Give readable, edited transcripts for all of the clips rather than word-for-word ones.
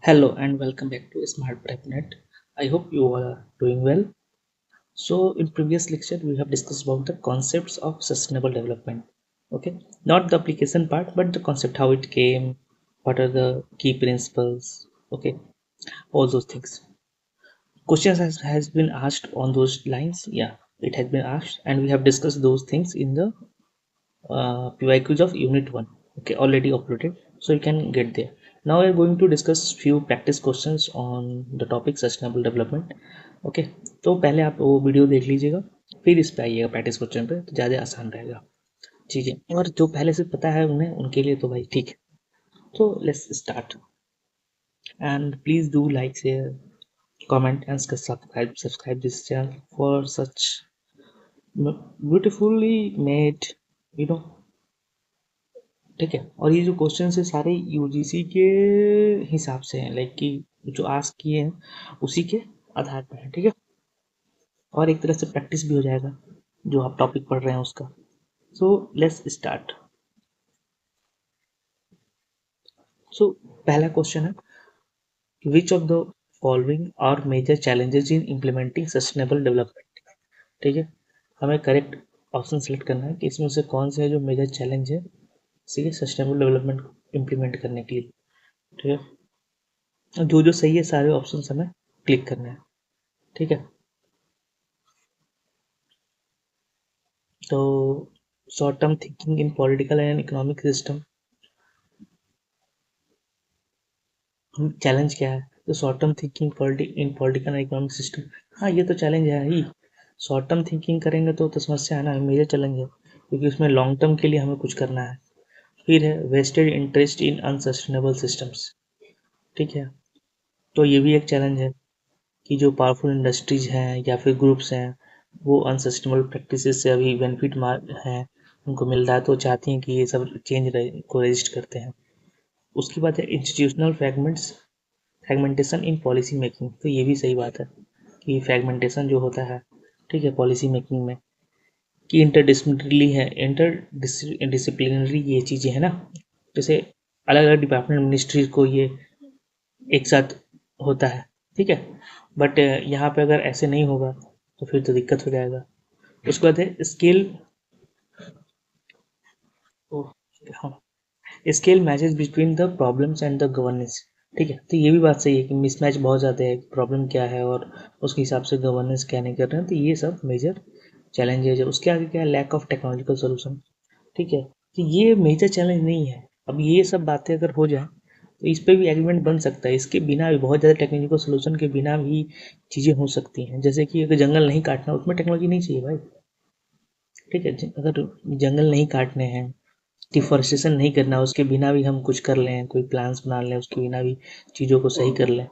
Hello and welcome back to Smart PrepNet. I hope you all are doing well. So in previous lecture we have discussed about the concepts of sustainable development. Okay, not the application part but the concept, how it came, what are the key principles, okay, all those things. Questions has been asked on those lines. Yeah, it has been asked and we have discussed those things in the PYQs of unit 1. Okay, already uploaded, so you can get there. Now we are going to discuss few practice questions on the topic sustainable development. Okay, तो पहले आप वो video देख लीजिएगा, फिर इस पे आइएगा प्रैक्टिस क्वेश्चन पे, तो ज़्यादा आसान रहेगा। ठीक है, और जो पहले से पता है उन्हें, उनके लिए तो भाई ठीक है। तो let's start and please do like, share, comment and subscribe this channel for such beautifully made, you know, ठीक है। और ये जो क्वेश्चन है सारे यूजीसी के हिसाब से हैं, लाइक कि जो आस्क किए हैं उसी के आधार पर है, ठीक है। और एक तरह से प्रैक्टिस भी हो जाएगा जो आप टॉपिक पढ़ रहे हैं उसका। So let's start. सो पहला क्वेश्चन है, which of the following are major challenges in implementing sustainable development. ठीक है, हमें करेक्ट ऑप्शन सेलेक्ट करना है कि इसमें से कौन से है जो मेजर चैलेंज है, ठीक है, सस्टेनेबल डेवलपमेंट इम्प्लीमेंट करने के लिए। ठीक है, जो जो सही है सारे ऑप्शन हमें क्लिक करना है, ठीक है। तो short term thinking in political and economic system, challenge क्या है? तो short term thinking in political and economic system, हाँ ये तो चैलेंज है ही। शॉर्ट टर्म थिंकिंग करेंगे तो समस्या है ना, मेजर चैलेंज है, क्योंकि उसमें लॉन्ग टर्म के लिए हमें कुछ करना है। फिर है vested interest in unsustainable systems. ठीक है, तो ये भी एक चैलेंज है कि जो पावरफुल इंडस्ट्रीज हैं या फिर ग्रुप्स हैं, वो अनसस्टेनेबल प्रैक्टिसेस से अभी बेनिफिट हैं, उनको मिल रहा है, तो चाहती हैं कि ये सब चेंज को रजिस्ट करते हैं। उसकी बात है institutional fragmentation in policy making, तो ये भी सही बात है कि फ्रेगमेंटेशन जो होता है, ठीक है, पॉलिसी मेकिंग में, कि इंटरडिसिप्लिनरी है, इंटरडिसिप्लिनरी ये चीज़ें हैं ना, जैसे अलग अलग डिपार्टमेंट मिनिस्ट्री को ये एक साथ होता है, ठीक है। बट यहाँ पे अगर ऐसे नहीं होगा तो फिर तो दिक्कत हो जाएगा। उसके बाद है स्केल, हाँ, scale matches between the problems and the governance. ठीक है, तो ये भी बात सही है कि मिसमैच बहुत ज़्यादा है, प्रॉब्लम क्या है और उसके हिसाब से गवर्नेंस क्या नहीं कर रहे हैं, तो ये सब मेजर चैलेंजेज है। उसके आगे क्या है, लैक ऑफ टेक्नोलॉजिकल सोल्यूशन। ठीक है, तो ये मेजर चैलेंज नहीं है। अब ये सब बातें अगर हो जाए तो इस पे भी एग्रीमेंट बन सकता है, इसके बिना भी बहुत ज़्यादा टेक्नोलॉजिकल सोल्यूशन के बिना भी चीज़ें हो सकती हैं। जैसे कि अगर जंगल नहीं काटना, उसमें टेक्नोलॉजी नहीं चाहिए भाई। ठीक है, अगर जंगल नहीं काटने हैं, डिफॉरेस्टेशन नहीं करना, उसके बिना भी हम कुछ कर लें, कोई प्लान्स बना लें, उसके बिना भी चीज़ों को सही कर लें,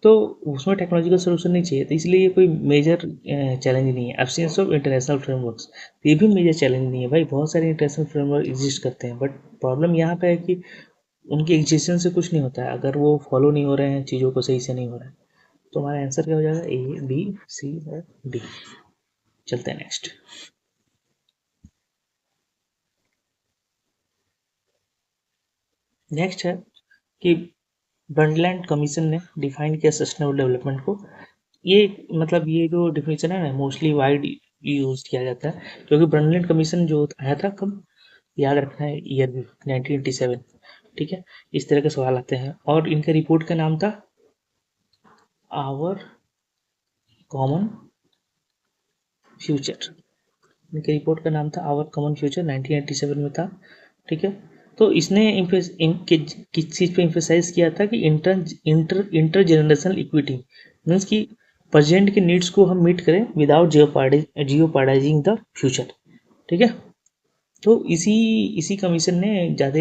तो उसमें टेक्नोलॉजिकल सोल्यूशन नहीं चाहिए। तो इसलिए ये कोई मेजर चैलेंज नहीं है। एब्सेंस ऑफ इंटरनेशनल फ्रेमवर्क्स, ये भी मेजर चैलेंज नहीं है भाई, बहुत सारे इंटरनेशनल फ्रेमवर्क एग्जिस्ट करते हैं, बट प्रॉब्लम यहाँ पे है कि उनकी एग्जिस्टेंस से कुछ नहीं होता है अगर वो फॉलो नहीं हो रहे हैं, चीज़ों को सही से नहीं हो रहा है। तो हमारा आंसर क्या हो जाएगा, ए बी सी और डी। चलते हैं नेक्स्ट। नेक्स्ट है कि ब्रंडलैंड कमीशन ने डिफाइन किया सस्टेनेबल डेवलपमेंट को। ये मतलब ये जो डिफिनेशन है ना, मोस्टली वाइड यूज किया जाता है, क्योंकि ब्रंडलैंड कमीशन जो आया था कब, याद रखना है ईयर भी, 1987। ठीक है, इस तरह के सवाल आते हैं, और इनके रिपोर्ट का नाम था आवर कॉमन फ्यूचर। इनके रिपोर्ट का नाम था आवर कॉमन फ्यूचर, 1987 में था। ठीक है, तो इसने किस चीज़ पे इम्फेसाइज किया था कि inter inter inter generational equity, means कि प्रेजेंट के नीड्स को हम मीट करें विदाउट जियोपार्डाइजिंग द फ्यूचर। ठीक है, तो इसी इसी कमीशन ने ज़्यादा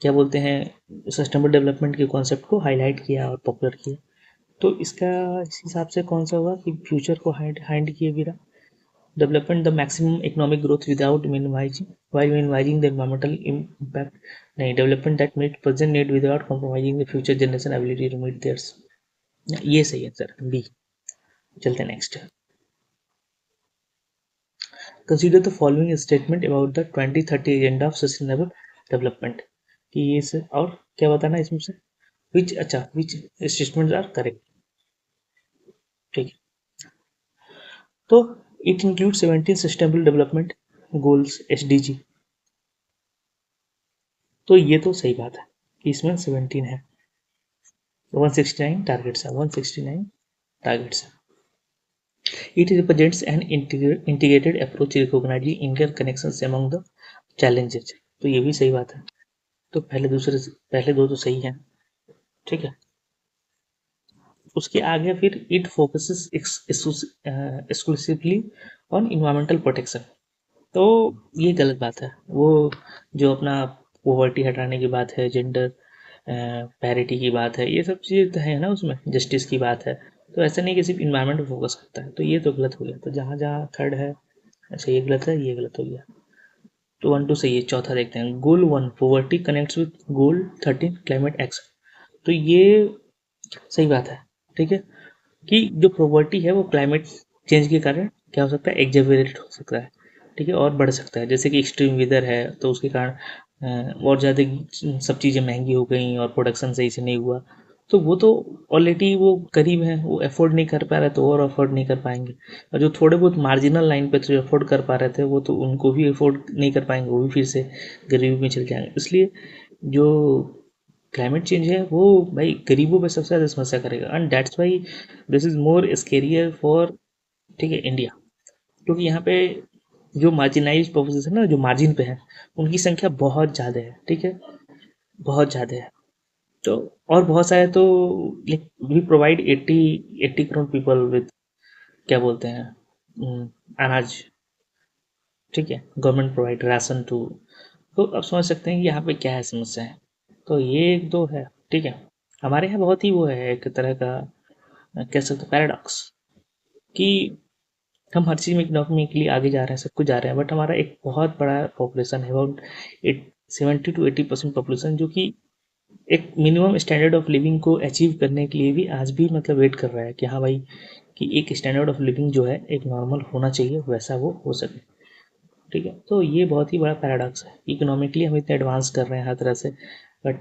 क्या बोलते हैं, सस्टेनेबल डेवलपमेंट के कॉन्सेप्ट को हाईलाइट किया और पॉपुलर किया। तो इसका इस हिसाब से कौन सा होगा कि फ्यूचर को हाइड किए बिना development the maximum economic growth without minimizing while minimizing the environmental impact, नहीं, development that meet present need without compromising the future generation ability to meet theirs। ये सही है सर, बी। चलते हैं next. Consider the following statement about the 2030 agenda of sustainable development, कि ये sir, और क्या बताना है इसमें से, विच स्टेटमेंट्स आर करेक्ट, ठीक है। तो it include 17 sustainable development goals SDG। तो ये तो सही बात है कि इसमें 17 है, 169 टारगेट्स है, 169 टारगेट्स है। It represents an integrated approach recognizing interconnections among the challenges। तो ये भी सही बात है। तो पहले दो तो सही हैं, ठीक है। उसके आगे फिर it focuses exclusively on environmental protection. तो ये गलत बात है। वो जो अपना पॉवर्टी हटाने की बात है, जेंडर पैरिटी की बात है, ये सब चीज़ें तो है ना, उसमें जस्टिस की बात है। तो ऐसा नहीं कि सिर्फ इन्वायरमेंट पर फोकस करता है, तो ये तो गलत हो गया। तो जहाँ जहाँ थर्ड है, अच्छा ये गलत है, ये गलत हो गया। तो 1 2 सही है। चौथा देखते हैं, गोल 1 poverty connects with goal 13 climate action. तो ये सही बात है, ठीक है, कि जो पॉवर्टी है वो क्लाइमेट चेंज के कारण क्या हो सकता है, एग्जेवरेट हो सकता है, ठीक है, और बढ़ सकता है। जैसे कि एक्सट्रीम वेदर है तो उसके कारण और ज़्यादा सब चीज़ें महंगी हो गई और प्रोडक्शन सही से नहीं हुआ। तो वो तो ऑलरेडी वो गरीब हैं, वो अफोर्ड नहीं कर पा रहे, तो और अफोर्ड नहीं कर पाएंगे। और जो थोड़े बहुत मार्जिनल लाइन पे जो अफोर्ड कर पा रहे थे, वो तो उनको भी अफोर्ड नहीं कर पाएंगे, वो भी फिर से गरीबी में चल जाएंगे। इसलिए जो क्लाइमेट चेंज है वो भाई गरीबों पे सबसे ज़्यादा समस्या करेगा, and that's why this is more scarier for, ठीक है, इंडिया। क्योंकि यहाँ पे जो मार्जिनाइज पॉपुलेशन है ना, जो मार्जिन पे है, उनकी संख्या बहुत ज़्यादा है, ठीक है, बहुत ज़्यादा है। तो और बहुत सारे तो like we provide 80 crore people with, क्या बोलते हैं, अनाज, ठीक है, गवर्नमेंट प्रोवाइड राशन टू। तो अब समझ सकते हैं कि यहाँ पे क्या है समस्या है। तो ये एक दो है, ठीक है। हमारे यहाँ बहुत ही वो है, एक तरह का कह सकते हैं पैराडॉक्स, कि हम हर चीज़ में इकोनॉमी के लिए आगे जा रहे हैं, सब कुछ जा रहे हैं, बट हमारा एक बहुत बड़ा पॉपुलेशन है, अबाउट 70 to 80% पॉपुलेशन, जो कि एक मिनिमम स्टैंडर्ड ऑफ लिविंग को अचीव करने के लिए भी आज भी मतलब वेट कर रहा है कि हाँ भाई, कि एक स्टैंडर्ड ऑफ लिविंग जो है एक नॉर्मल होना चाहिए, वैसा वो हो सके, ठीक है। तो ये बहुत ही बड़ा पैराडॉक्स है, इकोनॉमिकली हम इतने एडवांस कर रहे हैं हर तरह से, बट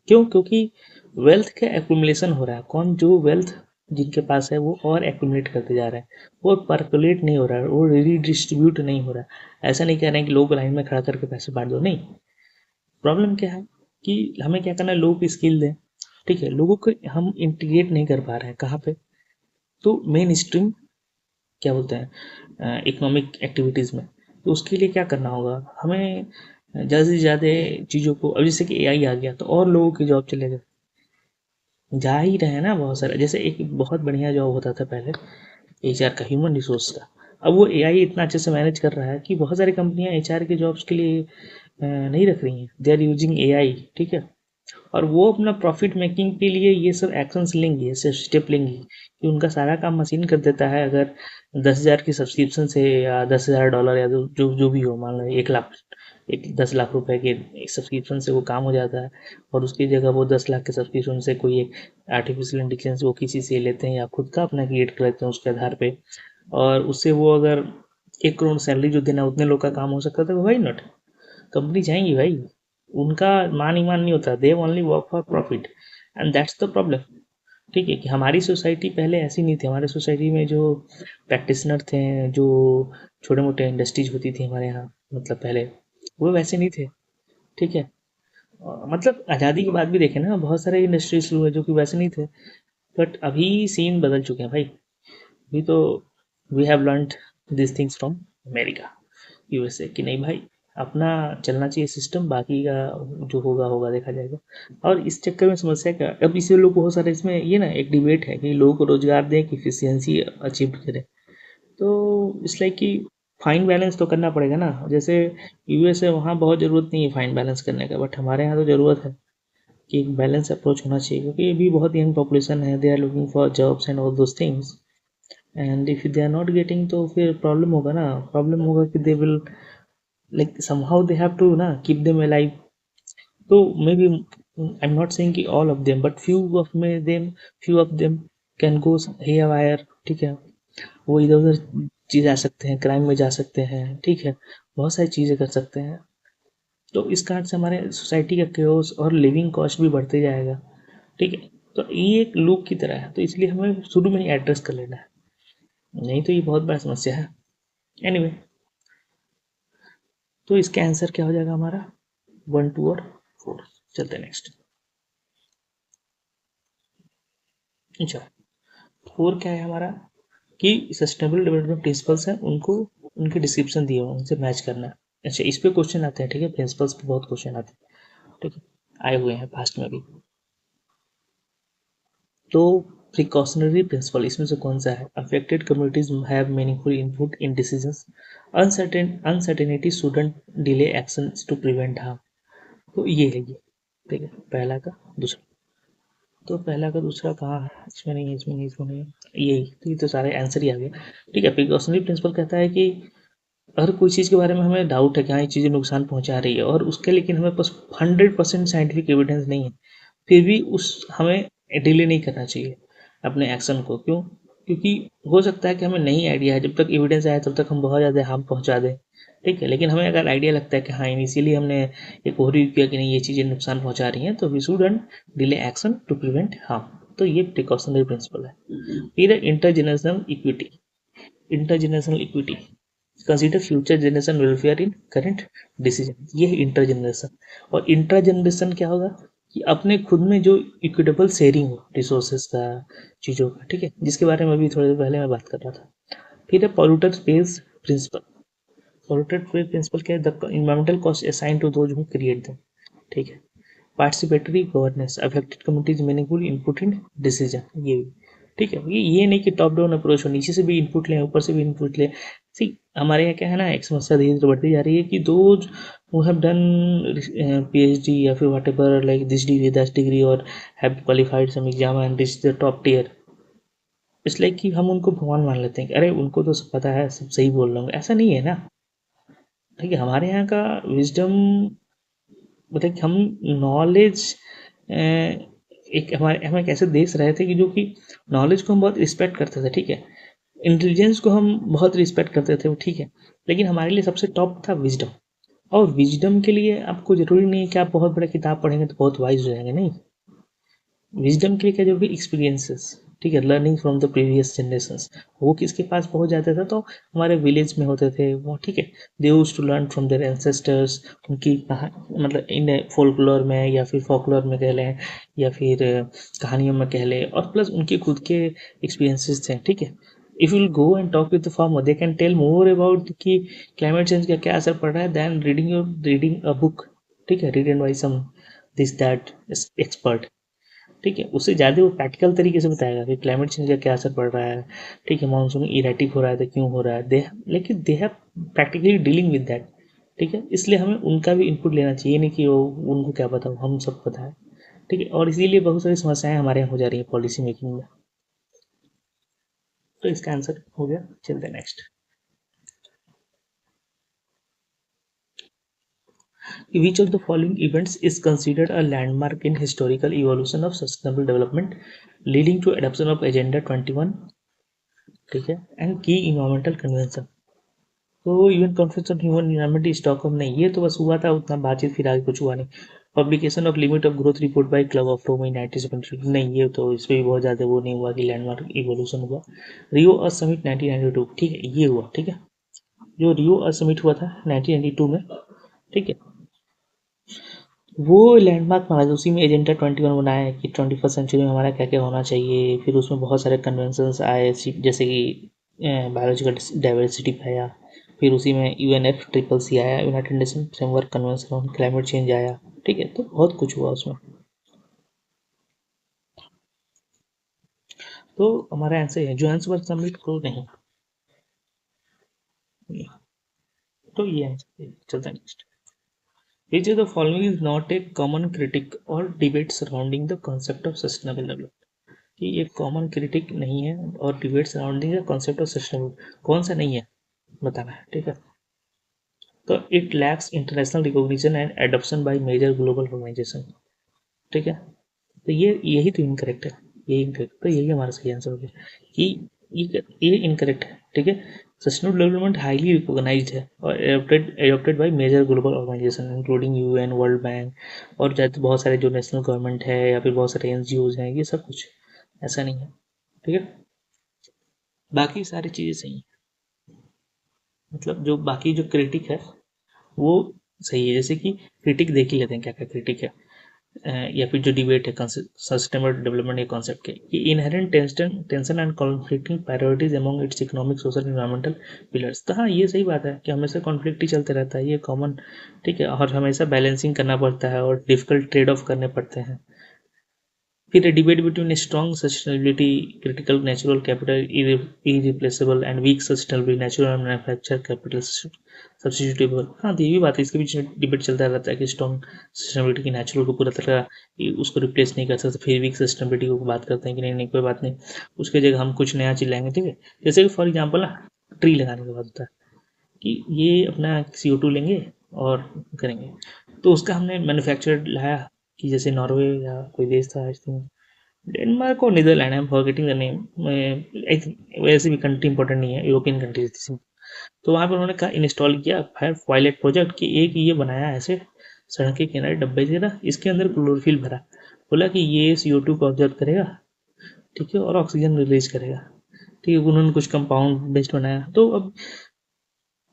क्यों? क्योंकि वेल्थ का एक्यूमुलेशन हो रहा है। कौन जो वेल्थ जिनके पास है वो और एक्यूमुलेट करते जा रहे हैं, वो परकुलेट नहीं हो रहा है, वो रीडिस्ट्रीब्यूट नहीं हो रहा है। ऐसा नहीं कह रहे हैं कि लोग लाइन में खड़ा करके पैसे बांट दो, नहीं। प्रॉब्लम क्या है कि हमें क्या करना है, लोगों की स्किल दें, ठीक है। लोगों को हम इंटीग्रेट नहीं कर पा रहे हैं, कहाँ पे, तो मेन स्ट्रीम, क्या बोलते हैं, इकोनॉमिक एक्टिविटीज़ में। तो उसके लिए क्या करना होगा हमें, ज़्यादा से ज़्यादा चीज़ों को, अब जैसे कि AI आ गया तो और लोगों की जॉब चले गए, जा ही रहे हैं ना बहुत सारे। जैसे एक बहुत बढ़िया जॉब होता था पहले, HR का, ह्यूमन रिसोर्स का। अब वो AI इतना अच्छे से मैनेज कर रहा है कि बहुत सारी कंपनियां HR के जॉब्स के लिए नहीं रख रही हैं, दे आर यूजिंग AI, ठीक है। और वो अपना प्रॉफिट मेकिंग के लिए ये सब एक्शंस लेंगी, ऐसे स्टेप लेंगी कि उनका सारा काम मशीन कर देता है। अगर 10,000 की सब्सक्रिप्शन से, या $10,000, या जो जो भी हो, मान लो 1 लाख, 10 लाख रुपए के एक सब्सक्रिप्शन से वो काम हो जाता है, और उसकी जगह वो 10 लाख के सब्सक्रिप्शन से कोई एक आर्टिफिशियल इंटेलिजेंस वो किसी से लेते हैं, या खुद का अपना क्रिएट कर लेते हैं उसके आधार पे, और उससे वो अगर 1 करोड़ सैलरी जो देना उतने लोग का काम हो सकता था, वाई नॉट, कंपनी जाएंगी भाई। उनका मान ईमान नहीं होता, they only work for profit, and that's the problem, ठीक है। कि हमारी सोसाइटी पहले ऐसी नहीं थी। हमारे सोसाइटी में जो प्रैक्टिशनर थे, जो छोटे मोटे इंडस्ट्रीज होती थी हमारे यहाँ, मतलब पहले वो वैसे नहीं थे, ठीक है। मतलब आज़ादी के बाद भी देखे ना, बहुत सारे इंडस्ट्रीज शुरू हुए जो कि वैसे नहीं थे, बट अभी सीन बदल चुके हैं भाई। अभी तो we have learned this things from America, USA, कि नहीं भाई, अपना चलना चाहिए सिस्टम, बाकी का जो होगा होगा, देखा जाएगा। और इस चक्कर में समस्या क्या, अब इसे लोग बहुत सारे, इसमें ये ना एक डिबेट है कि लोगों को रोजगार दें कि इफिशियंसी अचीव करें। तो इस लाइक कि फाइन बैलेंस तो करना पड़ेगा ना। जैसे US है, वहाँ बहुत ज़रूरत नहीं है फाइन बैलेंस करने का, बट हमारे यहाँ तो ज़रूरत है कि एक बैलेंस अप्रोच होना चाहिए, क्योंकि अभी बहुत यंग पॉपुलेशन है, they are looking for jobs and all those things, and if they are not getting, तो फिर प्रॉब्लम होगा ना। प्रॉब्लम होगा कि they will, like somehow they have to na keep them alive. So maybe I'm not saying कि all of them, but few of them can go haywire, ठीक है। वो इधर उधर चीज जा सकते हैं, क्राइम में जा सकते हैं, ठीक है, बहुत सारी चीजें कर सकते हैं। तो इस कारण से हमारे सोसाइटी का केओस और लिविंग कॉस्ट भी बढ़ते जाएगा। ठीक है। तो ये एक लूप की तरह है, तो इसलिए हमें शुरू में ही एड्रेस कर लेना है, नहीं तो ये बहुत बड़ा समस्या है। एनीवे तो इसका आंसर क्या हो जाएगा हमारा 1, 2 और 4। चलते हैं नेक्स्ट। अच्छा 4 क्या है हमारा कि सस्टेनेबल डेवलपमेंट प्रिंसिपल्स हैं, उनको उनके डिस्क्रिप्शन दिए हुए उनसे मैच करना है। अच्छा इस पे क्वेश्चन आते हैं, ठीक है, प्रिंसिपल्स पे बहुत क्वेश्चन आते हैं, ठीक है, आए हुए हैं पास्ट में भी। तो प्रिकॉशनरी प्रिंसिपल इसमें से कौन सा है? Affected communities have meaningful input in decisions, uncertainty shouldn't delay actions to prevent harm. तो ये है ये, ठीक है, पहला का दूसरा। तो पहला का दूसरा कहाँ है? इसमें नहीं है, इसमें नहीं, इसमें नहीं है, ये तो सारे आंसर ही आ गए। ठीक है, प्रिकॉशनरी प्रिंसिपल कहता है कि हर कोई चीज़ के बारे में हमें डाउट है कि हाँ ये चीज़ें नुकसान पहुंचा रही है और उसके लेकिन हमें बस 100% साइंटिफिक एविडेंस नहीं है, फिर भी उस हमें डिले नहीं करना चाहिए अपने एक्शन को। क्यों? क्योंकि हो सकता है कि हमें नहीं आइडिया है, जब तक एविडेंस आए तब तक हम बहुत ज़्यादा हार्म पहुंचा दें, ठीक है, लेकिन हमें अगर आइडिया लगता है कि हाँ इनिशियली हमने एक ओवरव्यू किया कि नहीं ये चीज़ें नुकसान पहुंचा रही हैं, तो we shouldn't delay action to prevent harm. तो ये प्रिकॉशनरी प्रिंसिपल है। फिर intergenerational equity. Intergenerational equity, consider future generation welfare in current decision, ये है इंटरजेनरेशन। और इंटरजेनरेशन क्या होगा कि अपने खुद में जो इक्विटेबल शेयरिंग हो रिसोर्सेज का, चीज़ों का, ठीक है, जिसके बारे में अभी थोड़ी देर पहले मैं बात कर रहा था। फिर है polluter pays principle. Polluter pays principle क्या है? The environmental cost assign to those who create them, ठीक है। Participatory governance, affected communities meaningful input in decision, ये भी ठीक है। ये नहीं कि टॉप डाउन अप्रोच हो, नीचे से भी इनपुट लें ऊपर से भी इनपुट लें। सी हमारे यहाँ क्या है ना, एक समस्या धीरे धीरे बढ़ती जा रही है कि those who have done PhD या फिर whatever like this degree that degree और have qualified some exam and this the top tier, it's like कि हम उनको भगवान मान लेते हैं कि अरे उनको तो सब पता है, सब सही बोल रहा हूँ। ऐसा नहीं है ना, ठीक है। हमारे यहाँ का विजडम मतलब कि हम नॉलेज, एक हमारे हम एक ऐसे देश रहे थे कि जो कि नॉलेज को हम बहुत रिस्पेक्ट करते थे, ठीक है, इंटेलिजेंस को हम बहुत रिस्पेक्ट करते थे, वो ठीक है, लेकिन हमारे लिए सबसे टॉप था विजडम। और विजडम के लिए आपको जरूरी नहीं है कि आप बहुत बड़ा किताब पढ़ेंगे तो बहुत वाइज हो जाएंगे, नहीं। विजडम के लिए क्या जरूरी? एक्सपीरियंसेस, ठीक है, learning from the previous generations. वो किसके पास पहुंच जाता था? तो हमारे विलेज में होते थे वो, ठीक है, they used to learn from their ancestors. उनकी मतलब इन फोल्कलोर में या फिर फोकलोर में कह लें या फिर कहानियों में कह लें, और प्लस उनके खुद के एक्सपीरियंसेस थे, ठीक है। If you will go and talk with the farmer, they can tell more about कि क्लाइमेट चेंज का क्या असर पड़ रहा है देन रीडिंग अ बुक, ठीक है, written by some this that expert, ठीक है। उससे ज़्यादा वो प्रैक्टिकल तरीके से बताएगा कि क्लाइमेट चेंज का क्या असर पड़ रहा है, ठीक है, मानसून इरेटिक हो रहा है तो क्यों हो रहा है, दे लेकिन they have practically dealing with that, ठीक है। इसलिए हमें उनका भी इनपुट लेना चाहिए, नहीं कि वो उनको क्या पता हो, हम सब पता है, ठीक है। और इसीलिए बहुत सारी समस्याएं हमारे यहाँ हो जा रही है पॉलिसी मेकिंग में। तो इसका आंसर हो गया। चलते next. Which of the following events is considered a landmark in historical evolution of sustainable development leading to adoption of Agenda 21, ठीक है, एंड की इन्वायरमेंटल कन्वेंशन? तो UN conference on human environment Stockholm, नहीं, ये तो बस हुआ था उतना बातचीत, फिर आगे कुछ हुआ नहीं। Publication of limit of growth report by Club of Rome in 1972, नहीं, ये तो इस पर भी बहुत ज़्यादा वो नहीं हुआ कि लैंडमार्क इवोल्यूशन हुआ। रियो अर्थ समिट 1992, ठीक है, ये हुआ, ठीक है, जो रियो अर्थ समिट हुआ था 1992 में, ठीक है, वो लैंडमार्क माना, उसी में एजेंडा 21 बनाया है कि 21st सेंचुरी में हमारा क्या क्या होना चाहिए। फिर उसमें बहुत सारे कन्वेंशंस आए, जैसे कि बायोलॉजिकल डाइवर्सिटी पे आया, फिर उसी में UNFCCC आया, United nation framework convention on climate change आया, ठीक है, तो बहुत कुछ हुआ उसमें। तो हमारा आंसर है जोहान्सबर्ग समिट को नहीं, तो ये आंसर है। चलते हैं next. Which of the following is not a common critic or debate surrounding the concept of sustainable development? कि ये कॉमन क्रिटिक नहीं है और debate surrounding the concept of sustainable, कौन सा नहीं है बताना है, ठीक है। तो it lacks international recognition and adoption by major global organisation, ठीक है। तो ये यही तो इनकरेक्ट है, यही इनकरेक्ट, तो यही हमारा सही आंसर हो गया कि ये इनकरेक्ट है, ठीक है। सस्टेनेबल डेवलपमेंट हाईली रिकॉग्नाइज्ड है और adopted by major global organisation including UN, World Bank और जैसे बहुत सारे जो नेशनल गवर्नमेंट है या फिर बहुत सारे एनजीओज हैं, ये सब कुछ ऐसा नहीं है, ठीक है। बाकी सारी चीज़ें सही हैं, मतलब जो बाकी जो क्रिटिक है वो सही है। जैसे कि क्रिटिक देख ही लेते हैं क्या क्या क्रिटिक है, या फिर जो डिबेट है सस्टेनेबल डेवलपमेंट के कॉन्सेप्ट के, कि inherent tension and conflicting priorities among it's economic, social, environmental pillars. तो हाँ, ये सही बात है कि हमेशा कॉन्फ्लिक्ट ही चलते रहता है, ये कॉमन, ठीक है। और हमेशा बैलेंसिंग करना पड़ता है और डिफिकल्ट ट्रेड ऑफ करने पड़ते हैं। फिर a debate between a strong sustainability, critical natural capital, irreplaceable and weak sustainability, natural and manufactured capital substitutable। हाँ, तो ये भी बात है, इसके बीच में डिबेट चलता रहता है कि स्ट्रॉन्ग सस्टेनेबिलिटी की नेचुरल को पूरा तरह उसको रिप्लेस नहीं कर सकते, फिर वीक सस्टेनेबिलिटी को बात करते हैं कि नहीं नहीं कोई बात नहीं, उसके जगह हम कुछ नया चीज लाएंगे, ठीक है। जैसे कि फॉर एग्जाम्पल ना, ट्री लगाने के बाद होता है कि ये अपना CO2 लेंगे और करेंगे, तो उसका हमने मैन्युफैक्चर लाया, कि जैसे नॉर्वे या कोई देश था, आई थिंक डेनमार्क और Netherlands, I am forgetting the name, I think वैसे भी कंट्री इंपॉर्टेंट नहीं है, यूरोपियन कंट्रीज थी। तो वहाँ पर उन्होंने कहा इंस्टॉल किया फायर पायलट प्रोजेक्ट कि एक ये बनाया ऐसे सड़क के किनारे डब्बे से ना, इसके अंदर क्लोरोफिल भरा, बोला कि ये CO2 को ऑब्जर्व करेगा, ठीक है, और ऑक्सीजन रिलीज करेगा, ठीक है। उन्होंने कुछ कंपाउंड बेस्ड बनाया। तो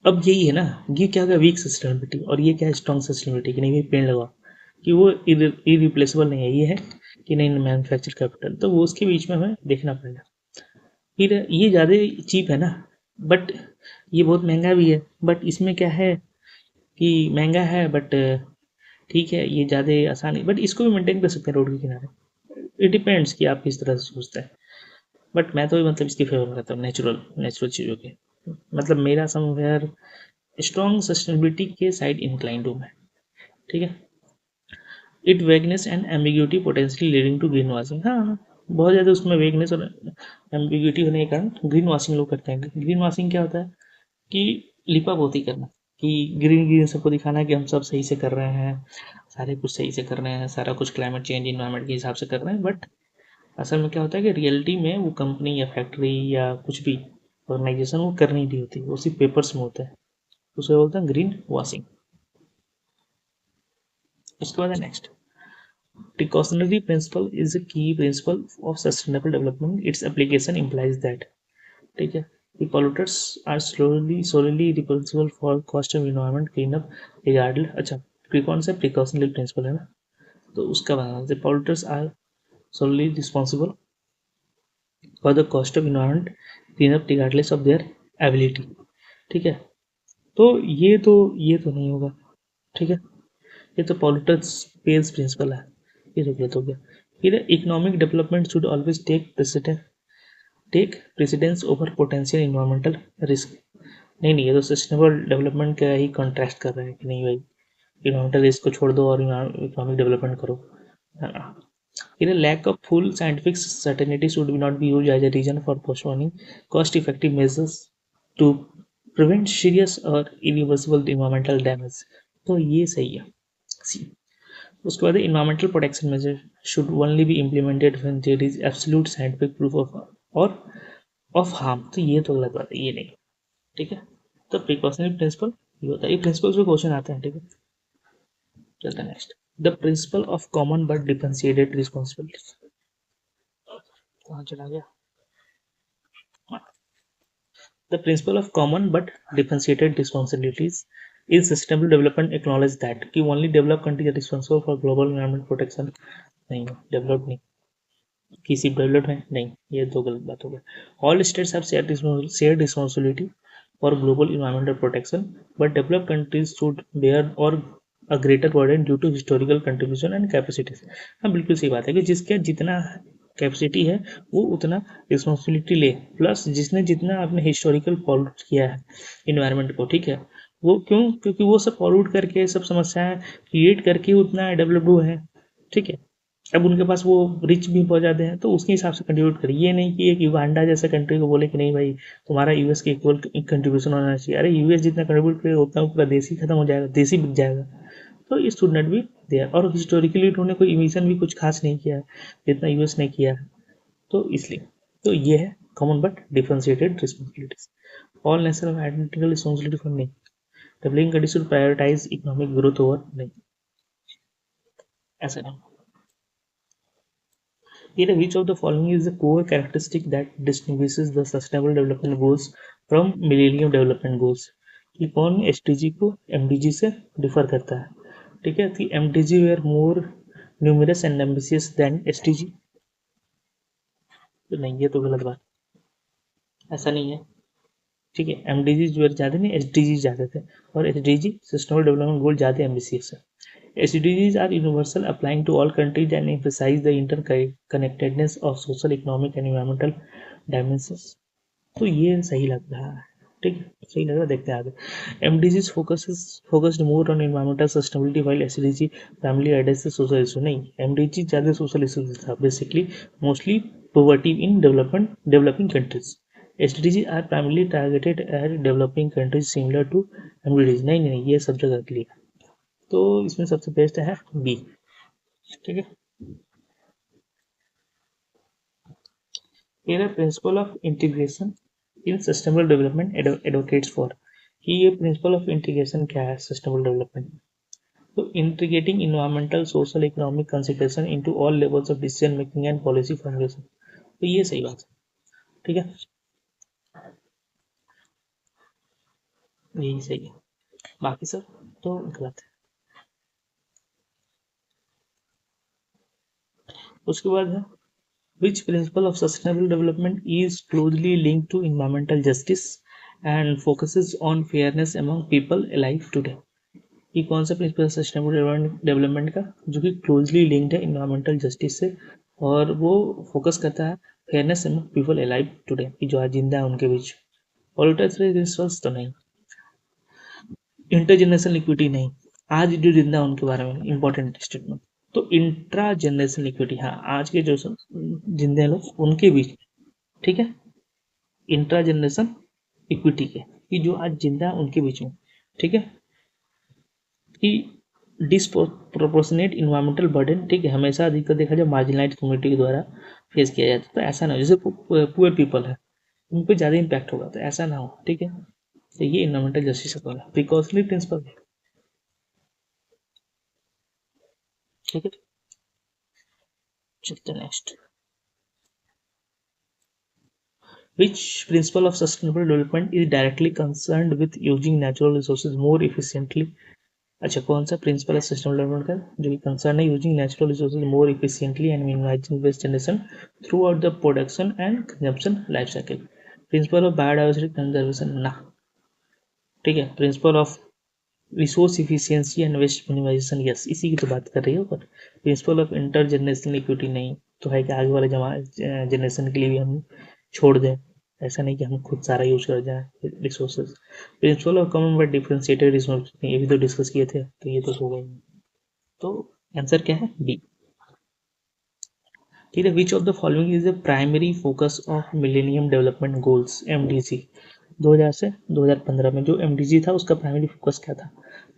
अब यही है ना, ये क्या होगा, वीक सस्टेनेबिलिटी, और ये क्या है, स्ट्रॉन्ग सस्टेनेबिलिटी, कि नहीं ये पेड़ लगाओ, कि वो इरिप्लेसेबल नहीं है, ये है कि नहीं मैन्युफैक्चर कैपिटल, तो वो उसके बीच में हमें देखना पड़ेगा। फिर ये ज़्यादा चीप है ना, बट ये बहुत महंगा भी है, बट इसमें क्या है कि महंगा है बट ठीक है, ये ज़्यादा आसान है, बट इसको भी मेंटेन कर सकते हैं रोड के किनारे। इट डिपेंड्स कि आप किस तरह से सोचते हैं, बट मैं तो मतलब इसके फेवर में रहता हूँ, नेचुरल नेचुरल चीज़ों के, मतलब मेरा समवेयर स्ट्रॉन्ग सस्टेनेबिलिटी के साइड इंक्लाइंड हूँ मैं, ठीक है। It vagueness and ambiguity potentially leading to green washing. हाँ, बहुत ज़्यादा उसमें वेगनेस और एम्बिग्यूटी होने के कारण ग्रीन वॉशिंग लोग करते हैं। ग्रीन वॉशिंग क्या होता है कि लिपा पोती करना, कि ग्रीन ग्रीन सबको दिखाना है कि हम सब सही से कर रहे हैं, सारे कुछ सही से कर रहे हैं, सारा कुछ क्लाइमेट चेंज इन्वायरमेंट के हिसाब से कर रहे हैं, बट असल में क्या होता है कि रियलिटी में वो कंपनी या फैक्ट्री या कुछ भी ऑर्गेनाइजेशन वो कर नहीं रही होती, वो सिर्फ पेपर्स में होता है, उसे बोलते हैं ग्रीन वॉशिंग। उसके बाद है next, precautionary principle is a key principle of sustainable development. Its application implies that, ठीक है, the polluters are solely responsible for cost of environment cleanup regardless। अच्छा, कौन सा precautionary principle है ना, तो उसका बनाना, the polluters are solely responsible for the cost of environment cleanup regardless of their ability, ठीक है। तो ये तो नहीं होगा, ठीक है, ये तो पॉलिटर्स पेज प्रिंसिपल है, ये तो गलत हो गया। फिर economic development should always take precedence over potential environmental risk. नहीं नहीं, ये तो सस्टेनेबल डेवलपमेंट का ही कॉन्ट्रास्ट कर रहा है कि नहीं भाई, इन्वायरमेंटल रिस्क को छोड़ दो और इकोनॉमिक डेवलपमेंट करो, है ना। फिर lack of full scientific certainty should be not be use as a reason for postponing cost effective measures to prevent serious और इरिवर्सिबल इन्वायरमेंटल डैमेज। तो ये सही है। सी, उसके बाद environmental protection measure should only be implemented when there is absolute scientific proof और of harm. तो ये तो गलत बात है, ये नहीं, ठीक है। तो प्रिकॉशनरी प्रिंसिपल ये होता है, ये प्रिंसिपल से क्वेश्चन आते हैं, ठीक है। चलते हैं next, the principle of common but differentiated responsibility. कहाँ चला गया, the principle of common but differentiated responsibilities in sustainable development acknowledge that कि only develop country are responsible for global environment protection. नहीं, डेवलप नहीं, किसी डेवलप्ड है नहीं, ये तो गलत बात हो गया। All states have shared responsibility for global environmental protection, but developed countries should bear और a greater burden due to historical contribution and capacities. हाँ, बिल्कुल सही बात है कि जिसके जितना कैपेसिटी है वो उतना रिस्पॉन्सिबिलिटी ले, प्लस जिसने जितना अपने हिस्टोरिकल पॉल्यूट किया है इन्वायरमेंट को, ठीक है, वो क्यों, क्योंकि वो सब पॉल्यूट करके सब समस्याएं क्रिएट करके उतना डेवलप्ड हुए हैं, ठीक है। अब उनके पास वो रिच भी बहुत ज़्यादा हैं, तो उसके हिसाब से कंट्रीब्यूट करें, ये नहीं कि एक युगांडा जैसा कंट्री को बोले कि नहीं भाई तुम्हारा यूएस के इक्वल कंट्रीब्यूशन होना चाहिए। अरे यूएस जितना कंट्रीब्यूट करेगा उतना पूरा देश ही खत्म हो जाएगा, देश ही बिक जाएगा। तो ये शुड नॉट बी देयर, और हिस्टोरिकली उन्होंने कोई इमिशन भी कुछ खास नहीं किया है जितना यूएस ने किया है, तो इसलिए तो ये है common but differentiated responsibilities. All nations have identical responsibility for नहीं. Developing countries should prioritize economic growth over नहीं. ऐसा नहीं. Either which of the following is the core characteristic that distinguishes the Sustainable Development Goals from Millennium Development Goals? कि कौन SDG को MDG से differ करता है. ठीक है, कि MDG were more numerous and ambitious than SDG. तो नहीं, ये तो गलत बात, ऐसा नहीं है. ठीक है, MDG जो ज़्यादा नहीं, SDG ज़्यादा थे, और SDG सस्टेनेबल डेवलपमेंट गोल ज़्यादा एम्बिशियस है. SDGs are universal, applying to all countries and emphasize the interconnectedness of social, economic and environmental dimensions. तो ये सही लग रहा है. ठीक है, सही लग रहा है, देखते हैं आगे. MDGs focused more on environmental sustainability while SDG primarily addresses social issue. नहीं, MDG ज़्यादा social issues था, basically mostly poverty in developing countries. SDGs are primarily targeted at developing countries similar to MDGs. नहीं, ये सब जगह के लिए. तो इसमें सबसे बेस्ट है बी. ठीक है, ये principle of integration in sustainable development advocates for. कि ये प्रिंसिपल ऑफ इंटीग्रेशन क्या है सस्टेनेबल डेवलपमेंट. तो integrating environmental, social, economic consideration into all levels of decision making and policy formulation. तो ये सही बात है. ठीक है, यही सही है, बाकी सब तो गलत है. उसके बाद है which principle of sustainable development is closely linked to environmental justice and focuses on fairness among people alive today. ये कौन सा प्रिंसिपल सस्टेनेबल डेवलपमेंट का जो कि क्लोजली लिंक्ड है इन्वायरमेंटल जस्टिस से, और वो फोकस करता है fairness among people alive today, कि जो आज जिंदा है उनके बीच. पॉलिटिक्स प्रिंसिपल्स तो नहीं. इंटरजेनरेशनल इक्विटी नहीं, आज जो जिंदा है उनके बारे में इंपॉर्टेंट स्टेटमेंट. तो इंट्रा जनरेशनल इक्विटी, हाँ, आज के जो जिंदे लोग उनके बीच. ठीक है, इंट्रा जनरेशन इक्विटी के, कि जो आज जिंदा है उनके बीच में. ठीक है, कि डिसप्रोपोर्शनेट इन्वायरमेंटल बर्डन. ठीक है, हमेशा अधिकतर देखा जाए मार्जिनलाइज्ड कम्युनिटी के द्वारा फेस किया जाता है. तो ऐसा ना हो, जैसे पुअर पीपल है उन पर ज़्यादा इम्पैक्ट होगा, तो ऐसा ना हो. ठीक है, तो ये इन्वायरमेंटल जस्टिस का प्रिकॉशनरी प्रिंसिपल है. ठीक है, चलते next. Which principle of sustainable development is directly concerned with using natural resources more efficiently? अच्छा, कौन सा प्रिंसिपल है सस्टेनेबल डेवलपमेंट का जो कि कंसर्न है using natural resources more efficiently and minimising waste generation throughout the production and consumption life cycle. Principle of biodiversity conservation ना. ठीक है, principle of resource efficiency and waste minimisation, yes, इसी की तो बात कर रही है. पर principle of intergenerational equity नहीं, तो है कि आगे वाले जनरेशन के लिए भी हम छोड़ दें, ऐसा नहीं कि हम खुद सारा यूज कर जाए resources. Principal of common but differentiated resource, ये भी तो डिस्कस किए थे, तो ये तो हो गई. तो आंसर क्या है, बी. ठीक है, which of the following is the primary focus of millennium development goals MDG 2000 से 2015 में जो MDG था उसका प्राइमरी फोकस क्या था.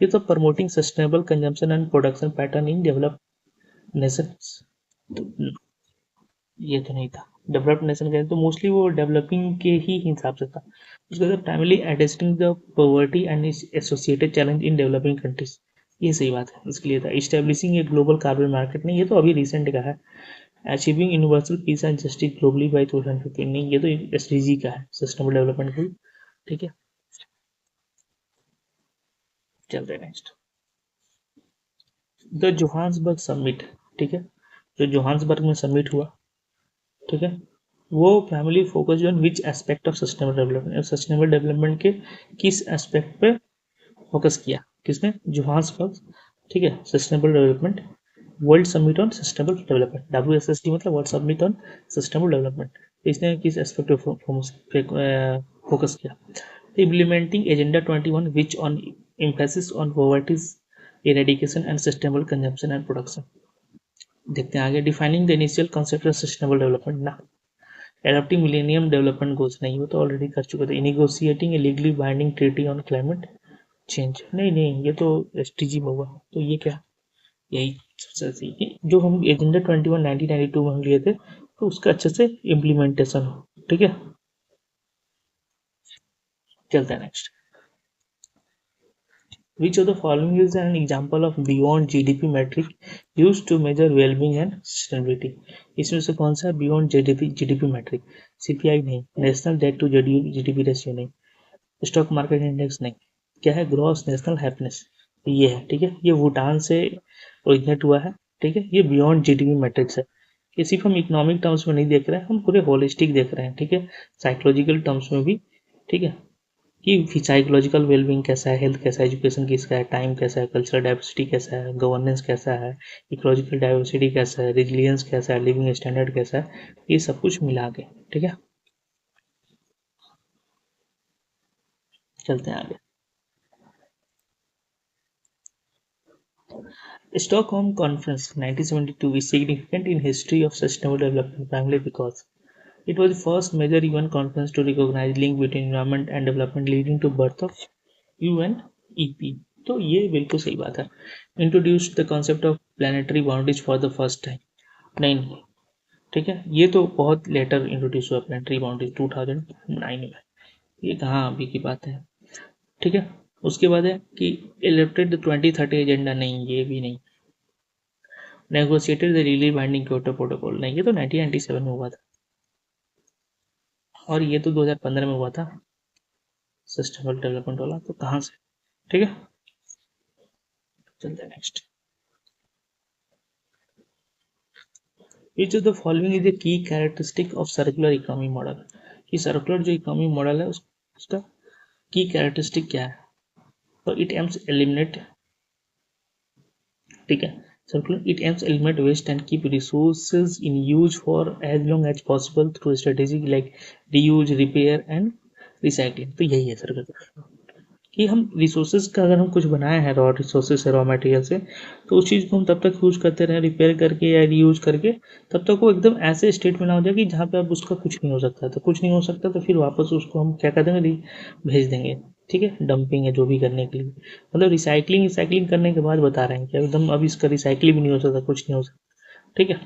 ये तो promoting sustainable consumption and production pattern in developed Nations. ये तो नहीं था. डेवलप्ड नेशन का तो मोस्टली वो डेवलपिंग के ही हिसाब से था. उसके बाद primarily addressing the poverty and associated challenge in developing countries. ये सही बात है, इसके लिए था. Establishing a global carbon market, नहीं, ये तो अभी रिसेंट का है. Achieving universal peace and justice globally by 2015, नहीं, ये तो SDG का है, सस्टेनेबल डेवलपमेंट गोल. ठीक है, चलते हैं नेक्स्ट. The Johannesburg summit. ठीक है, जो जोहान्सबर्ग में समिट हुआ, ठीक है, वो primarily focus on which aspect of sustainable development. Sustainable development के किस एस्पेक्ट पे फोकस किया, किसने, जोहान्सबर्ग. ठीक है, sustainable development world summit on sustainable development, WSSD मतलब world summit on sustainable development. इसने किस एस्पेक्ट पे फोकस किया. Implementing agenda 21 which on emphasis on poverty's eradication and sustainable consumption and production. देखते हैं आगे. Defining the initial concept of sustainable development ना. Adopting millennium development goals, नहीं, वो तो ऑलरेडी कर चुके थे. Negotiating a legally binding treaty on climate change, नहीं, ये तो SDG में हुआ. तो ये क्या, यही सबसे सही, जो हम एजेंडा 21 1992 में हम लिए थे, तो उसका अच्छे से इम्प्लीमेंटेशन हो. ठीक है, चलते हैं next. Which of the following is an example of beyond GDP metric used to measure well-being and sustainability? इसमें से कौन सा बियॉन्ड जीडीपी मेट्रिक? सीपीआई नहीं, national debt to GDP ratio नहीं, स्टॉक मार्केट इंडेक्स नहीं, क्या है? ग्रॉस नेशनल हैप्पीनेस, ये है। ठीक है, ये भूटान से ओरिजिनेट हुआ है। ठीक है, ये बियॉन्ड जीडीपी मैट्रिक्स है। ये सिर्फ हम इकोनॉमिक टर्म्स में नहीं देख रहे हैं, हम पूरे होलिस्टिक देख रहे हैं। ठीक है, साइकोलॉजिकल टर्म्स में भी। ठीक है, कि साइकोलॉजिकल वेलबींग कैसा है, हेल्थ कैसा है, एजुकेशन किसका है, टाइम कैसा है, कल्चरल डाइवर्सिटी कैसा है, गवर्नेंस कैसा है, इकोलॉजिकल डाइवर्सिटी कैसा है, रिजिलियंस कैसा है, लिविंग स्टैंडर्ड कैसा है, ये सब कुछ मिला के। ठीक है, चलते हैं आगे। Stockholm Conference 1972 is significant in history of sustainable development primarily because it was the first major UN conference to recognize link between environment and development leading to birth of UNEP। तो ये बिल्कुल सही बात है। Introduced the concept of planetary boundaries for the first time। नहीं, ठीक है, ये तो बहुत लेटर इंट्रोड्यूस हुआ प्लानिटरी बाउंड्रीज 2009 में। ये कहाँ अभी की बात है। ठीक है, उसके बाद है कि इलेक्टेड 2030 एजेंडा, नहीं ये भी नहीं। Negotiated the legally binding Kyoto protocol, नहीं ये तो 1997 में हुआ था, और ये तो 2015 में हुआ था सस्टेनेबल डेवलपमेंट वाला, तो कहाँ से। ठीक है, चलते हैं next. Which of the following is the key characteristic of circular economy model? कि सर्कुलर जो इकोनॉमी मॉडल है उसका की कैरेक्टरिस्टिक क्या है? तो इट एम्स एलिमिनेट, ठीक है, circular, it aims to eliminate waste and keep resources in use for as long as possible through strategies like reuse, repair and recycling। तो यही है सर्कुलर, कि हम रिसोर्सेज का अगर हम कुछ बनाए हैं रॉ रिसोर्सेज से, रॉ मटेरियल से, तो उस चीज़ को हम तब तक यूज करते रहें रिपेयर करके या रीयूज करके, तब तक वो एकदम ऐसे स्टेट में ना हो जाए कि जहाँ पे अब उसका कुछ नहीं हो सकता। तो कुछ नहीं हो सकता तो फिर वापस उसको हम क्या कर देंगे, भेज देंगे। ठीक है, डंपिंग है जो भी करने के लिए, मतलब रिसाइकलिंग करने के बाद बता रहे हैं कि एकदम अब इसका रिसाइकिल भी नहीं हो सकता, कुछ नहीं हो सकता। ठीक है,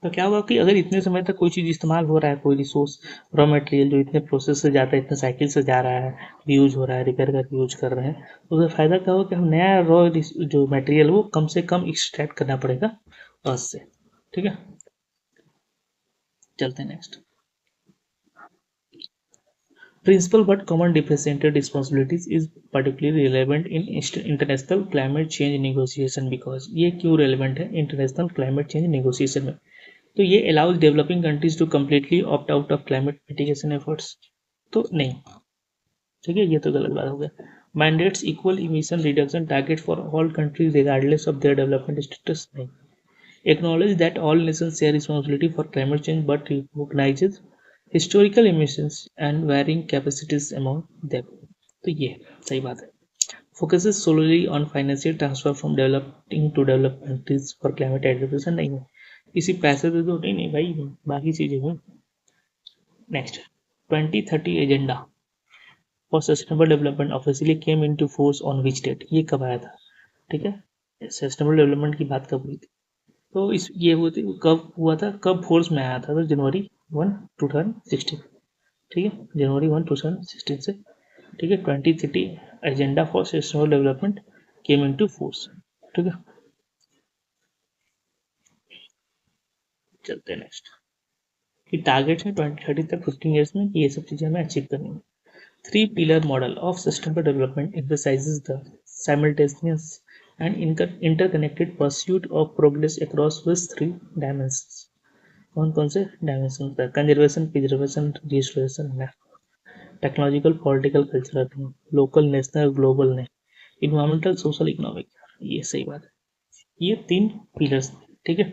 तो क्या होगा कि अगर इतने समय तक कोई चीज़ इस्तेमाल हो रहा है, कोई रिसोर्स रॉ मटेरियल जो इतने प्रोसेस से जाता है, इतने साइकिल से जा रहा है, यूज हो रहा है, रिपेयर करके यूज कर रहे हैं, तो उसका फ़ायदा क्या होगा कि हम नया रॉ जो मटेरियल वो कम से कम एक्सट्रैक्ट करना पड़ेगा अर्थ से। ठीक है, चलते हैं next. Principal but common differentiated responsibilities is particularly relevant in international climate change negotiation because ये क्यों relevant है international climate change negotiation में? तो ये allows developing countries to completely opt out of climate mitigation efforts। तो नहीं, ठीक है, ये तो गलत बात हो गया। Mandates equal emission reduction target for all countries regardless of their development status, नहीं। Acknowledge that all nations share responsibility for climate change but recognizes historical emissions and varying capacities among them। तो ये सही बात है। Focuses solely on financial transfer from developing to developed countries for climate adaptation, नहीं है। किसी पैसे दे दो, नहीं नहीं भाई, बाकी चीजें हैं। Next, 2030 agenda for sustainable development officially came into force on which date? ये कब आया था? ठीक है, सस्टेनेबल डेवलपमेंट की बात कब हुई थी? तो इस ये होती कब हुआ था, कब फोर्स में आया था? तो जनवरी 1 2016। ठीक है, जनवरी 1 2016 से। ठीक है, 2030 agenda for sustainable development came into force. ठीक है, चलते हैं नेक्स्ट। कि टारगेट है 2030 तक 15 ईयर्स में कि ये सब चीज़ें हमें अचीव करनी है। Three pillar model of sustainable development emphasizes the simultaneous and interconnected pursuit of progress across these three dimensions। कौन कौन से डायमेंशन पर? Conservation, preservation, restoration, technological, political, cultural नहीं, लोकल, नेशनल, ग्लोबल नहीं, इन्वायरमेंटल, सोशल, इकोनॉमिक। ये सही बात है, ये तीन पिलर्स। ठीक है,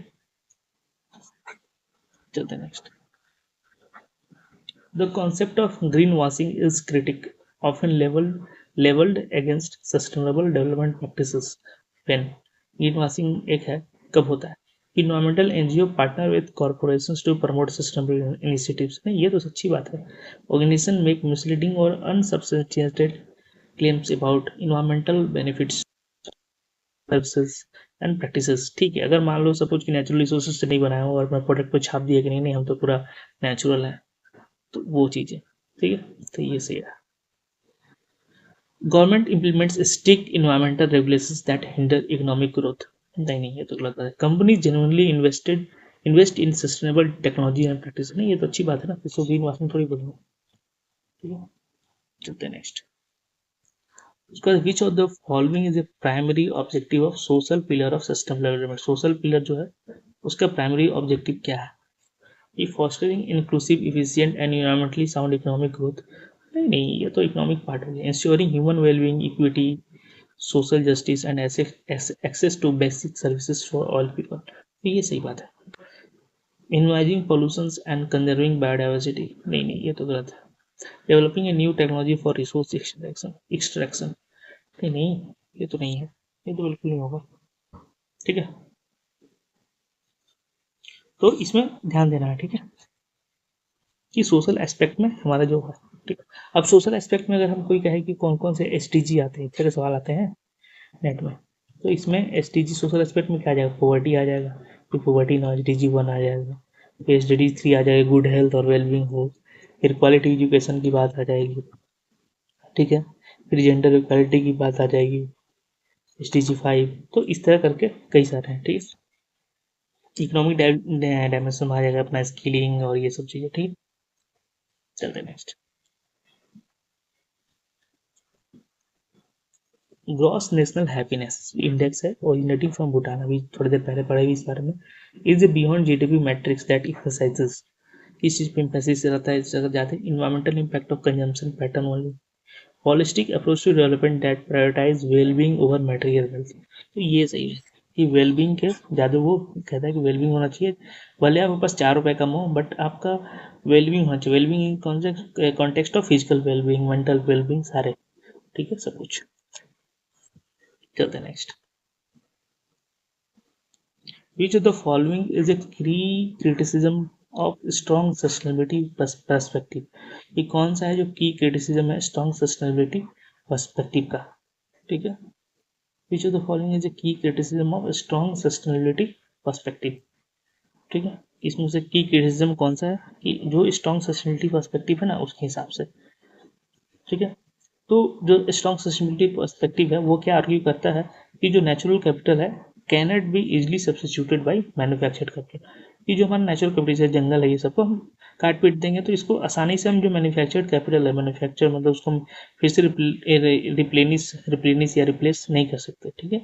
चलते हैं next. The concept of greenwashing is critic, often leveled against sustainable development practices। When greenwashing एक है, कब होता है? Environmental NGO partner with corporations to promote sustainable initiatives। नहीं, ये तो सच्ची बात है। Organization make misleading or unsubstantiated claims about environmental benefits, services and practices. ठीक है, अगर मान लो सपोज कि नेचुरल रिसोर्सेज से नहीं बनाया हो और अपना प्रोडक्ट पे छाप दिया कि नहीं नहीं हम तो पूरा नेचुरल है, तो वो चीज़ें, ठीक है, तो ये सही है। Government implements strict environmental regulations that hinder economic growth. नहीं, ये तो गलत है। Company genuinely invest in sustainable technology and practice. नहीं, ये तो अच्छी बात है ना, इसको ग्रीन वॉशिंग थोड़ी बोलेंगे, ठीक है। चलते हैं नेक्स्ट। उसका which of the following is a primary objective of social pillar of sustainable development. Social pillar जो है उसका प्राइमरी ऑब्जेक्टिव क्या है? ये fostering inclusive efficient and environmentally sound economic growth. नहीं नहीं, ये तो इकोनॉमिक पार्ट हो गया। Ensuring human wellbeing, equity, social justice and access to basic services for all people. ये सही बात है। Minimising pollutions and conserving biodiversity. नहीं नहीं, ये तो गलत है। Developing a new technology for resource extraction. नहीं नहीं, ये तो नहीं है, ये तो बिल्कुल नहीं होगा, ठीक है। तो इसमें ध्यान देना है, ठीक है, कि सोशल एस्पेक्ट में हमारा जो है, ठीक है। अब सोशल एस्पेक्ट में अगर हम कोई कहे कि कौन कौन से एसटीजी आते हैं, इस तरह सवाल आते हैं नेट में, तो इसमें एसटीजी सोशल एस्पेक्ट में क्या आ जाएगा? पॉवर्टी आ जाएगा, फिर पॉवर्टी ना एसडीजी 1 आ जाएगा, फिर एसडीजी 3 आ जाएगा, गुड हेल्थ और वेलबींग हो, फिर क्वालिटी एजुकेशन की बात आ जाएगी, ठीक है, फिर जेंडर इक्वालिटी की बात आ जाएगी, एसडीजी 5। तो इस तरह करके कई सारे हैं, ठीक है। इकोनॉमिक डायमेंशन में आ जाएगा अपना स्किलिंग और ये सब चीज़ें, ठीक है। चलते next. Gross national happiness index है, ओरिजिनेटिंग फ्रॉम भूटान, अभी थोड़ी देर पहले पढ़े भी इस बारे में। Is a beyond GDP matrix that emphasizes, किस चीज़ पे एम्फेसिस रहता है इस जगह जाते हैं? Environmental impact of consumption pattern only, holistic approach to development that prioritise wellbeing over material wealth. तो ये सही है कि वेलबींग के ज़्यादा, वो कहता है कि वेलबींग होना चाहिए, भले आपके पास 4 रुपये कम हो बट आपका वेलबींग होना चाहिए। Wellbeing in context of physical wellbeing, mental wellbeing, सारे, ठीक है, सब कुछ। चलते हैं next. Which of the following is a key criticism of strong sustainability perspective? ये कौन सा है जो की क्रिटिसिज्म है स्ट्रॉन्ग सस्टेनेबिलिटी पर्सपेक्टिव का, ठीक है। Which of the following is a key criticism of strong sustainability perspective, ठीक है। इसमें से की क्रिटिसिज्म कौन सा है कि जो स्ट्रॉन्ग सस्टेनेबिलिटी पर्सपेक्टिव है ना उसके हिसाब से, ठीक है। तो जो स्ट्रॉन्ग सस्टेनेबिलिटी पर्सपेक्टिव है वो क्या आर्ग्यू करता है कि जो नेचुरल कैपिटल है cannot be easily substituted by manufactured capital. कि जो हमारा नेचुरल कैपिटल है, जंगल है, ये सबको हम काट पीट देंगे तो इसको आसानी से हम जो मैन्युफैक्चर्ड कैपिटल है, मैन्युफैक्चर मतलब उसको हम फिर से रिप्लेनिश या रिप्लेस नहीं कर सकते, ठीक है,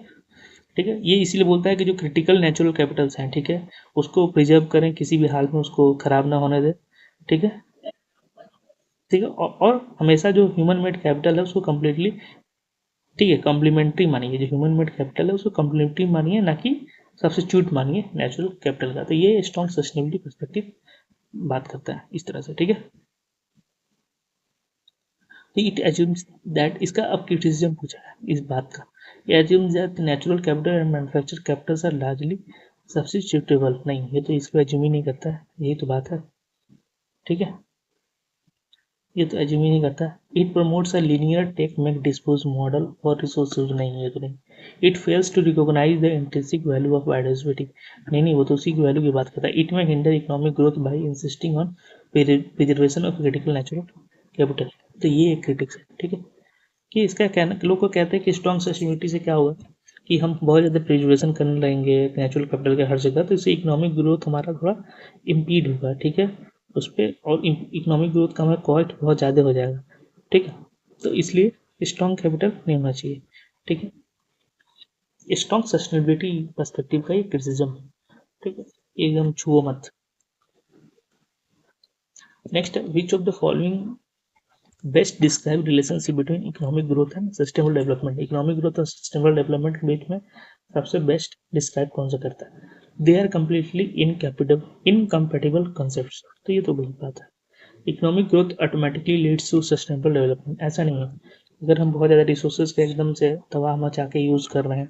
ठीक है। ये इसीलिए बोलता है कि जो क्रिटिकल नेचुरल कैपिटल्स हैं, ठीक है, उसको प्रिजर्व करें, किसी भी हाल में उसको खराब ना होने दें, ठीक है, ठीक है। और हमेशा जो ह्यूमन मेड कैपिटल है उसको कम्प्लीटली, ठीक है, कम्प्लीमेंट्री मानिए, जो ह्यूमन मेड कैपिटल है उसको कम्प्लीमेंट्री मानिए, ना कि सब्सिट्यूट मानिए नेचुरल कैपिटल का। तो ये स्ट्रॉन्ग सस्टेनेबिलिटी पर्सपेक्टिव बात करता है इस तरह से, ठीक है। इट एज्यूम्स दैट, इसका अब क्रिटिसिज्म पूछा है इस बात का, ये assumes that natural capital and manufacture capitals are largely substitutable. नहीं, ये तो इसको एज्यूम ही नहीं करता है, यही तो बात है, ठीक है, ये तो एज्यूम ही नहीं करता। It promotes a linear take make dispose model for resource use. नहीं, ये तो नहीं। It fails to recognise the intrinsic value of biodiversity. नहीं नहीं, वो तो उसी की वैल्यू की बात करता है। इट में hinder economic growth by insisting on preservation of critical natural capital. तो ये एक क्रिटिक्स है, ठीक है, कि इसका कहना, लोग को कहते हैं कि स्ट्रॉन्ग सस्टेनेबिलिटी से क्या होगा कि हम बहुत ज़्यादा प्रिजर्वेशन करने लगेंगे नेचुरल कैपिटल के हर जगह, तो इससे इकोनॉमिक ग्रोथ हमारा थोड़ा इम्पीड होगा, ठीक है, उस पर, और इकोनॉमिक ग्रोथ का हमारा कॉस्ट बहुत ज़्यादा हो जाएगा, ठीक है। तो इसलिए स्ट्रॉन्ग कैपिटल नहीं होना चाहिए, ठीक है। स्ट्रॉन्ग सस्टेनेबिलिटी पर्सपेक्टिव का ये क्रिटिसिज्म है, ठीक है, एकदम छुओ मत। Next, which of the following best describe relationship between economic growth and sustainable development. Economic growth और सस्टेनेबल डेवलपमेंट के बीच में सबसे बेस्ट डिस्क्राइब कौन सा करता है? They are completely incompatible concepts. तो ये तो गलत बात है। Economic growth automatically leads to sustainable development, ऐसा नहीं है। अगर हम बहुत ज़्यादा रिसोर्सेज का एकदम से तबाह मचा के यूज़ कर रहे हैं,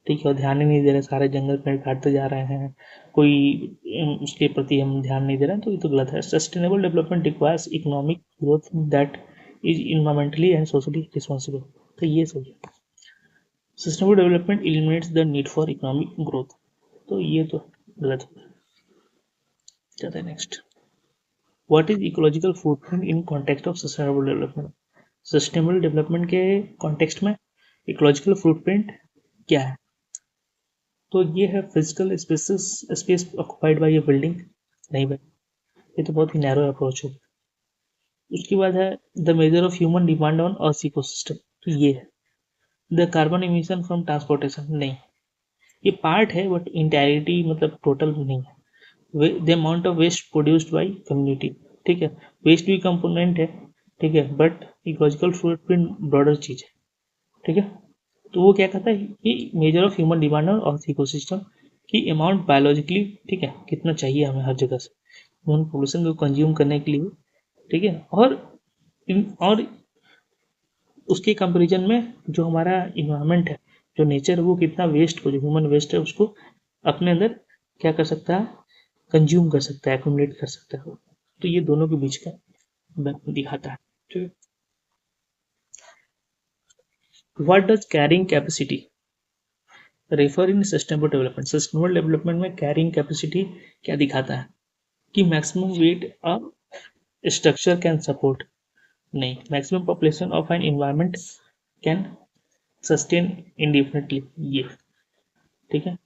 ठीक है, और ध्यान ही नहीं दे रहे, सारे जंगल पेड़ काटते जा रहे हैं, कोई उसके प्रति हम ध्यान नहीं दे रहे हैं, तो ये तो गलत है। Sustainable development requires economic growth that is environmentally and socially responsible. तो ये सही है। Sustainable development eliminates the need for economic growth. तो ये तो गलत है। चलते हैं next. What is ecological footprint in context of sustainable development? Sustainable development के कॉन्टेक्स्ट में इकोलॉजिकल फुटप्रिंट क्या है? तो ये है physical space occupied by A building. नहीं भाई, ये तो बहुत ही नैरो अप्रोच हो। उसके बाद है the measure of human demand on earth ecosystem, तो ये है। The carbon emission from transportation, नहीं, ये पार्ट है बट इंटायरिटी मतलब टोटल नहीं है। The amount of waste produced by community, ठीक है, वेस्ट भी कंपोनेंट है, ठीक है, बट इकोलॉजिकल फुटप्रिंट ब्रॉडर चीज है, ठीक है। तो वो क्या कहता है कि measure of human demand on earth ecosystem की अमाउंट बायोलॉजिकली, ठीक है, कितना चाहिए हमें हर जगह से ह्यूमन पॉपुलेशन को कंज्यूम करने के लिए, ठीक है। और उसके कंपेरिजन में जो हमारा इन्वायरमेंट है, जो नेचर है, वो कितना वेस्ट को, जो ह्यूमन वेस्ट है उसको अपने अंदर क्या कर सकता है, कंज्यूम कर सकता है, एक्यूमुलेट कर सकता है। तो ये दोनों के बीच का दिखाता है, ठीक है। What does carrying capacity refer in sustainable development? Sustainable development में कैरिंग कैपेसिटी क्या दिखाता है कि maximum weight a structure can support, नहीं, maximum population of an environment can sustain indefinitely, ये, ठीक है।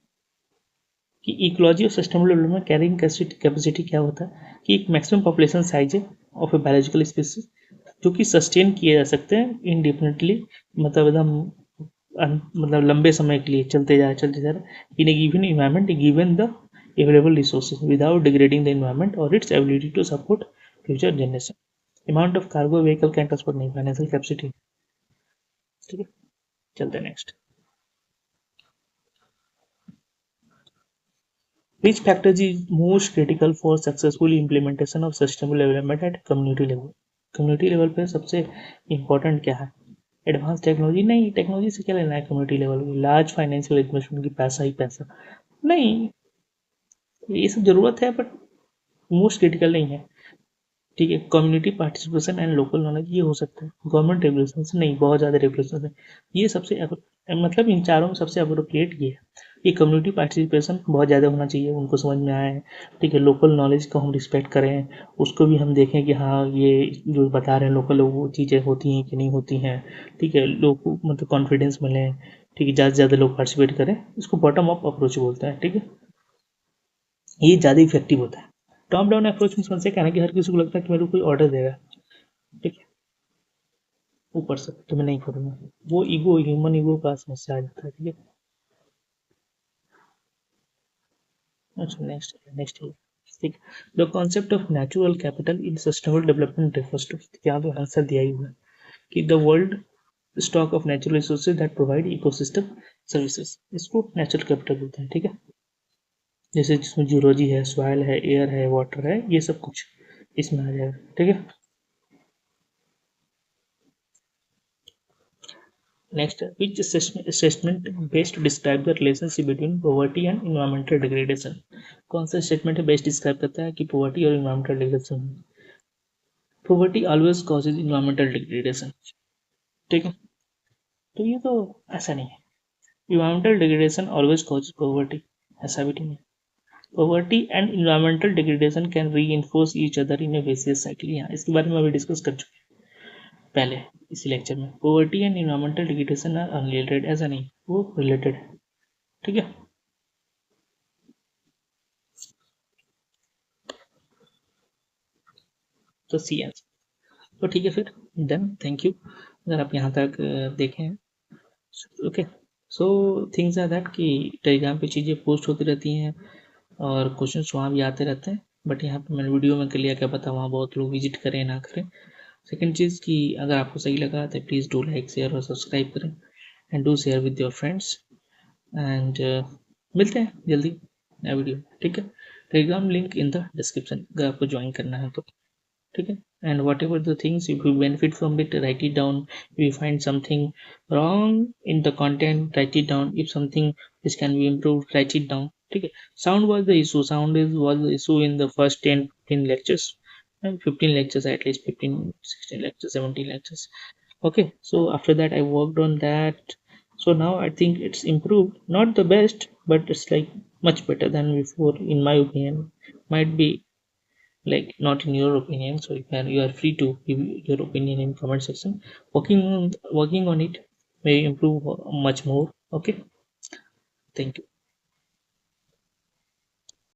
कि इकोलॉजी और सस्टेनेबल डेवलपमेंट कैरिंग कैपेसिटी क्या होता है कि एक मैक्सिमम पॉपुलेशन साइज है ऑफ ए बायोलॉजिकल स्पीसीज जो कि सस्टेन किए जा सकते हैं इंडेफिनेटली, मतलब एकदम मतलब लंबे समय के लिए चलते जा रहे in a given environment given the available resources without degrading the environment और its ability to support future generation. Amount of cargo vehicle can transport, नहीं, फाइनेंशियल कैपेसिटी, ठीक है। चलते हैं next. Which factor is most critical for successful implementation of sustainable development at community level? Community level पे सबसे important क्या है? Advance technology? नहीं, टेक्नोलॉजी से क्या लेना है कम्युनिटी लेवल में, लार्ज फाइनेंशियल इन्वेस्टमेंट की पैसा ही पैसा, नहीं, ये सब जरूरत है बट मोस्ट क्रिटिकल नहीं है, ठीक है। Community participation and local knowledge ये हो सकता है, गवर्नमेंट रेगुलेशन से नहीं, बहुत ज़्यादा रेगुलेशन है, ये सबसे मतलब इन चारों में सबसे अप्रोप्रिएट ये है कि कम्युनिटी पार्टिसिपेशन बहुत ज़्यादा होना चाहिए, उनको समझ में आए, ठीक है। लोकल नॉलेज को हम रिस्पेक्ट करें, उसको भी हम देखें कि हाँ ये जो बता रहे हैं लोकल लोग वो चीज़ें होती हैं कि नहीं होती हैं, ठीक है, लोग को मतलब कॉन्फिडेंस मिले, ठीक है, ज़्यादा से ज़्यादा लोग पार्टिसिपेट करें, इसको बॉटम अप अप्रोच बोलते हैं, ठीक है। ये ज़्यादा इफेक्टिव होता है। टॉप डाउन अप्रोच में समझ से कहना कि हर किसी को लगता है कि मेरे को कोई ऑर्डर देगा, ठीक है, ऊपर से तो मैं नहीं करूँगा, वो ईगो, ह्यूमन ईगो का समस्या आ जाता है, ठीक है। अच्छा, नेक्स्ट नेक्स्ट ठीक। The concept of natural capital in sustainable development refers to, यहाँ तो आंसर दिया ही हुआ है कि the world stock of natural resources that provide ecosystem services, इसको नेचुरल कैपिटल बोलते हैं, ठीक है। जैसे जिसमें जीरोलॉजी है, सॉइल है, एयर है, वाटर है, ये सब कुछ इसमें आ जाएगा, ठीक है। Next, which statement best describe the relationship between poverty and environmental degradation? कौन सा स्टेटमेंट है बेस्ट डिस्क्राइब करता है कि poverty और environmental degradation? poverty always causes environmental degradation, ठीक है। तो ये तो ऐसा नहीं है, environmental degradation always causes poverty, ऐसा भी नहीं है। poverty and environmental degradation can reinforce each other in a vicious cycle, यहाँ इसके बारे में अभी डिस्कस कर चुके हैं पहले इसी लेक्चर में। poverty and environmental degradation are unrelated, ऐसा नहीं, वो रिलेटेड है, ठीक है। तो सी आंसर, तो ठीक है फिर, डन, थैंक यू अगर आप यहाँ तक देखें हैं। Okay, so things are that कि टेलीग्राम पे चीज़ें पोस्ट होती रहती हैं और क्वेश्चंस वहाँ भी आते रहते हैं, बट यहाँ पे मैंने वीडियो में कर लिया, क्या पता वहाँ बहुत लोग विजिट करें ना करें। सेकंड चीज़ कि अगर आपको सही लगा तो प्लीज़ डू लाइक, शेयर और सब्सक्राइब करें and do share with your friends and मिलते हैं जल्दी नया वीडियो, ठीक है। Telegram link in the description अगर आपको ज्वाइन करना है तो, ठीक है। And whatever the things, if you benefit from it, write it down. If you find something wrong in the content, write it down. If something which can be improved, write it down, ठीक है। Sound was the issue, was the issue in the first 10-15 lectures and 15 lectures, at least 15 16 lectures, 17 lectures, okay. So after that I worked on that, so now I think it's improved, not the best but it's like much better than before in my opinion. Might be like not in your opinion, so you are free to give your opinion in comment section. Working on it may improve much more. Okay, thank you.